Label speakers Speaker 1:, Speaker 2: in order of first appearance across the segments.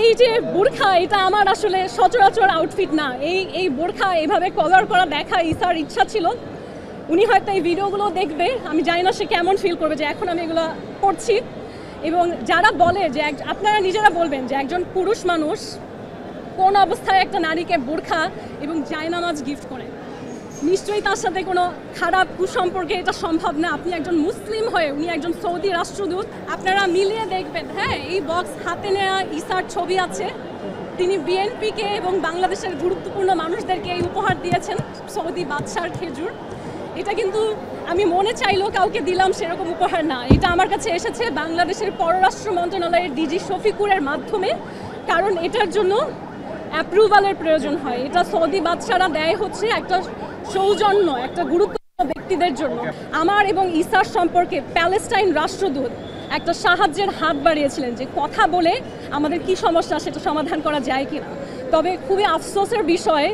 Speaker 1: এই যে বোরখা, এটা আমার আসলে সচরাচর আউটফিট না। এই বোরখা এভাবে কভার করা দেখা ইসার ইচ্ছা ছিল। উনি হয়তো এই ভিডিওগুলো দেখবে, আমি জানি না সে কেমন ফিল করবে যে এখন আমি এগুলো করছি। এবং যারা বলে যে আপনারা নিজেরা বলবেন যে একজন পুরুষ মানুষ কোন অবস্থায় একটা নারীকে বোরখা এবং জায়নামাজ গিফট করে, নিশ্চয়ই তার সাথে কোনো খারাপ কুসম্পর্কে এটা সম্ভব না। আপনি একজন মুসলিম হয়ে, উনি একজন সৌদি রাষ্ট্রদূত, আপনারা মিলিয়ে দেখবেন। হ্যাঁ, এই বক্স হাতে নেওয়া ইসার ছবি আছে। তিনি বিএনপিকে এবং বাংলাদেশের গুরুত্বপূর্ণ মানুষদেরকে এই উপহার দিয়েছেন, সৌদি বাদশার খেজুর। এটা কিন্তু আমি মনে চাইলেও কাউকে দিলাম সেরকম উপহার না। এটা আমার কাছে এসেছে বাংলাদেশের পররাষ্ট্র মন্ত্রণালয়ের ডিজি শফিকুরের মাধ্যমে, কারণ এটার জন্য অ্যাপ্রুভালের প্রয়োজন হয়। এটা সৌদি বাদশারা দেয় হচ্ছে একটা সৌজন্য, একটা গুরুত্বপূর্ণ ব্যক্তিদের জন্য। আমার এবং ইসার সম্পর্কে প্যালেস্টাইন রাষ্ট্রদূত একটা সাহায্যের হাত বাড়িয়েছিলেন যে কথা বলে আমাদের কি সমস্যা সেটা সমাধান করা যায় কিনা। তবে খুবই আফসোসের বিষয়,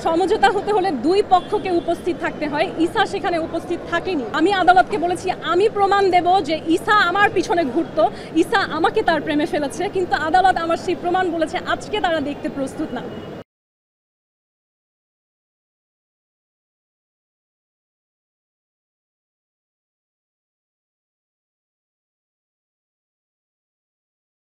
Speaker 1: সমঝোতা হতে হলে দুই পক্ষকে উপস্থিত থাকতে হয়। ইসা সেখানে উপস্থিত থাকেনি। আমি আদালতকে বলেছি আমি প্রমাণ দেব যে ইসা আমার পিছনে ঘুরতো, ইসা আমাকে তার প্রেমে ফেলেছে, কিন্তু আদালত আমার সেই প্রমাণ বলেছে আজকে তারা দেখতে প্রস্তুত না।